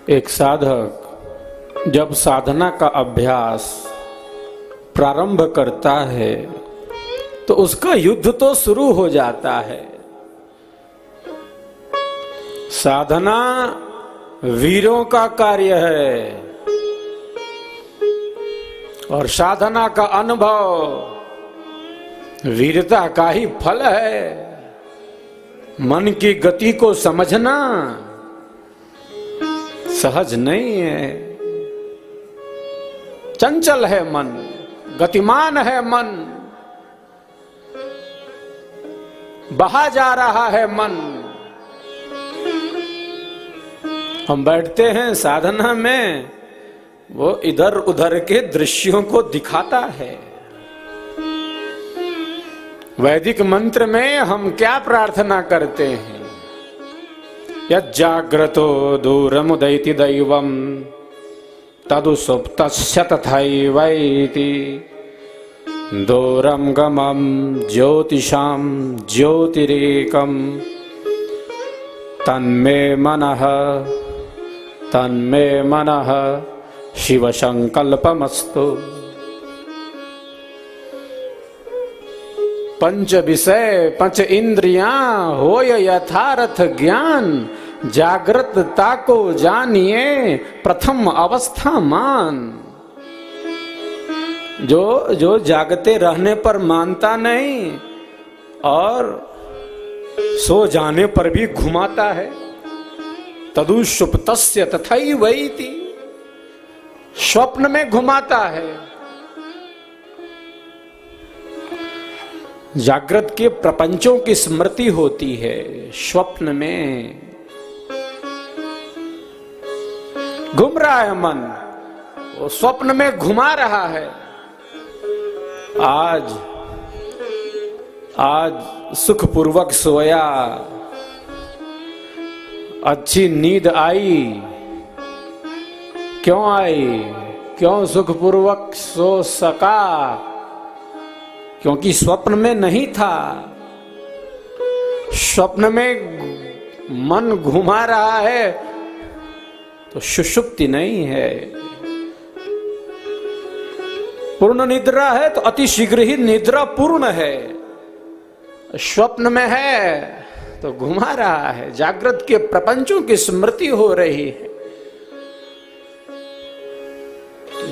एक साधक जब साधना का अभ्यास प्रारंभ करता है तो उसका युद्ध तो शुरू हो जाता है। साधना वीरों का कार्य है और साधना का अनुभव वीरता का ही फल है। मन की गति को समझना सहज नहीं है। चंचल है मन, गतिमान है मन, बहा जा रहा है मन। हम बैठते हैं साधना में, वो इधर उधर के दृश्यों को दिखाता है। वैदिक मंत्र में हम क्या प्रार्थना करते हैं? यज्जाग्रतो दूरमुदैति दैवं तदु सुप्तस्य तथैवैति दूरं गमं ज्योतिषां ज्योतिरेकं तन्मे मनः शिव संकल्पमस्तु। पंच विषय पंच इंद्रियां होय यथार्थ ज्ञान, जागृतता को जानिए प्रथम अवस्था मान। जो जागते रहने पर मानता नहीं और सो जाने पर भी घुमाता है। तदु सुप्तस्य तथैवैति, स्वप्न में घुमाता है। जागृत के प्रपंचों की स्मृति होती है, स्वप्न में घूम रहा है मन, वो स्वप्न में घुमा रहा है। आज सुखपूर्वक सोया, अच्छी नींद आई। क्यों आई? क्यों सुखपूर्वक सो सका? क्योंकि स्वप्न में नहीं था। स्वप्न में मन घुमा रहा है तो सुषुप्ति नहीं है। पूर्ण निद्रा है तो अति शीघ्र ही निद्रा पूर्ण है। स्वप्न में है तो घुमा रहा है। जागृत के प्रपंचों की स्मृति हो रही है।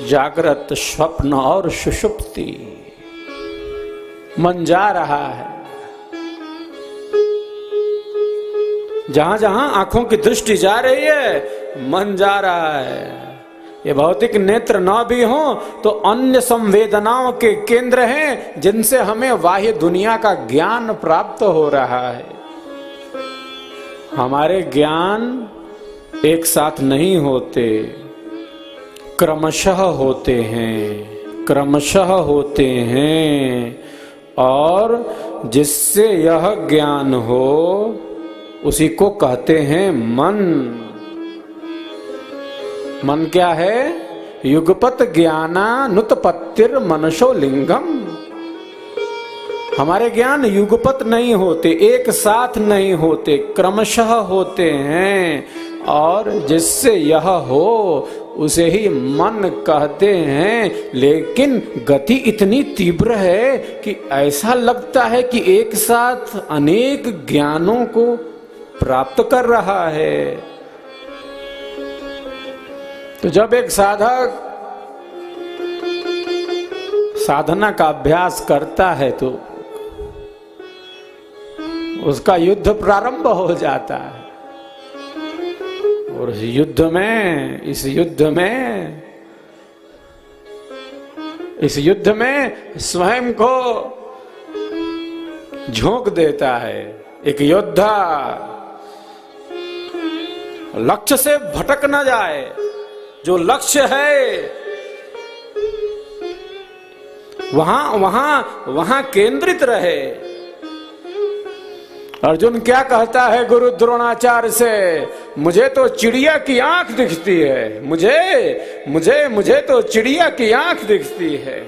जागृत, स्वप्न और सुषुप्ति, मन जा रहा है। जहां जहां आंखों की दृष्टि जा रही है, मन जा रहा है। ये भौतिक नेत्र न भी हो तो अन्य संवेदनाओं के केंद्र हैं जिनसे हमें बाह्य दुनिया का ज्ञान प्राप्त हो रहा है। हमारे ज्ञान एक साथ नहीं होते, क्रमशः होते हैं, क्रमशः होते हैं। और जिससे यह ज्ञान हो उसी को कहते हैं मन। मन क्या है? युगपत ज्ञानानुत्पत्तिर मनसो लिंगम। हमारे ज्ञान युगपत नहीं होते, एक साथ नहीं होते, क्रमशः होते हैं। और जिससे यह हो उसे ही मन कहते हैं। लेकिन गति इतनी तीव्र है कि ऐसा लगता है कि एक साथ अनेक ज्ञानों को प्राप्त कर रहा है। तो जब एक साधक साधना का अभ्यास करता है तो उसका युद्ध प्रारंभ हो जाता है। और इस युद्ध में स्वयं को झोंक देता है। एक योद्धा लक्ष्य से भटक न जाए। जो लक्ष्य है वहां केंद्रित रहे। अर्जुन क्या कहता है गुरु द्रोणाचार्य से? मुझे तो चिड़िया की आंख दिखती है, मुझे तो चिड़िया की आंख दिखती है।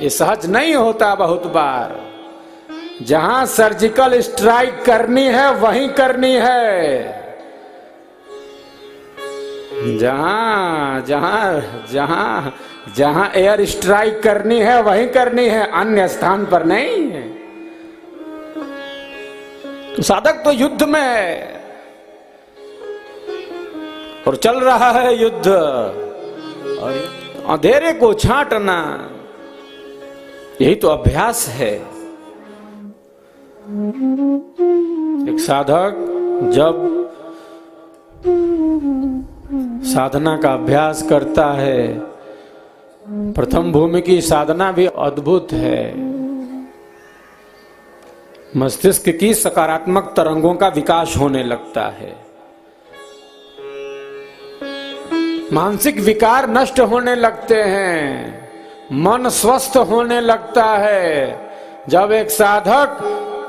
ये सहज नहीं होता। बहुत बार जहां सर्जिकल स्ट्राइक करनी है वहीं करनी है। जहां जहां जहां जहां एयर स्ट्राइक करनी है वहीं करनी है, अन्य स्थान पर नहीं है। तो साधक तो युद्ध में है और चल रहा है युद्ध, और अंधेरे को छांटना यही तो अभ्यास है। एक साधक जब साधना का अभ्यास करता है, प्रथम भूमि की साधना भी अद्भुत है। मस्तिष्क की सकारात्मक तरंगों का विकास होने लगता है, मानसिक विकार नष्ट होने लगते हैं, मन स्वस्थ होने लगता है। जब एक साधक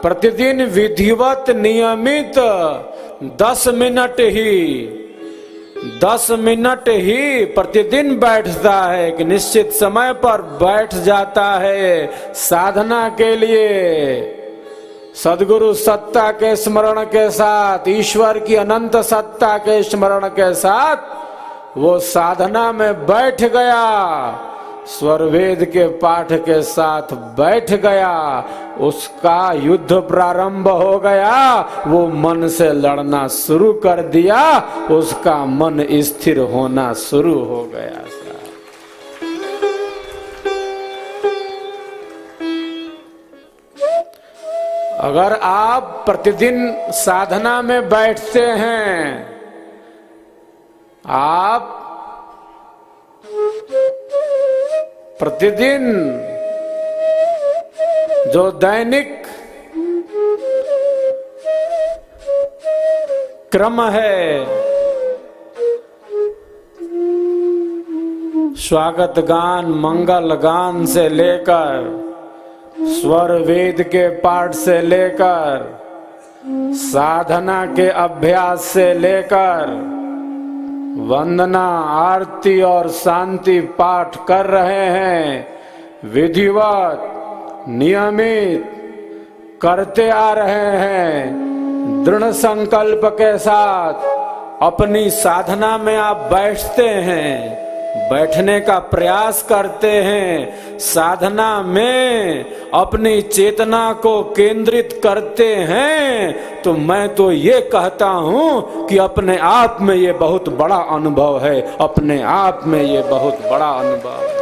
प्रतिदिन विधिवत नियमित 10 मिनट ही प्रतिदिन बैठता है, कि निश्चित समय पर बैठ जाता है साधना के लिए, सद्गुरु सत्ता के स्मरण के साथ, ईश्वर की अनंत सत्ता के स्मरण के साथ वो साधना में बैठ गया, स्वर वेद के पाठ के साथ बैठ गया, उसका युद्ध प्रारंभ हो गया। वो मन से लड़ना शुरू कर दिया, उसका मन स्थिर होना शुरू हो गया। अगर आप प्रतिदिन साधना में बैठते हैं, आप प्रतिदिन जो दैनिक क्रम है, स्वागत गान, मंगल गान से लेकर, स्वर वेद के पाठ से लेकर, साधना के अभ्यास से लेकर, वंदना, आरती और शांति पाठ कर रहे हैं, विधिवत नियमित करते आ रहे हैं, दृढ़ संकल्प के साथ अपनी साधना में आप बैठते हैं, बैठने का प्रयास करते हैं, साधना में अपनी चेतना को केंद्रित करते हैं, तो मैं तो ये कहता हूं कि अपने आप में ये बहुत बड़ा अनुभव है, अपने आप में ये बहुत बड़ा अनुभव है।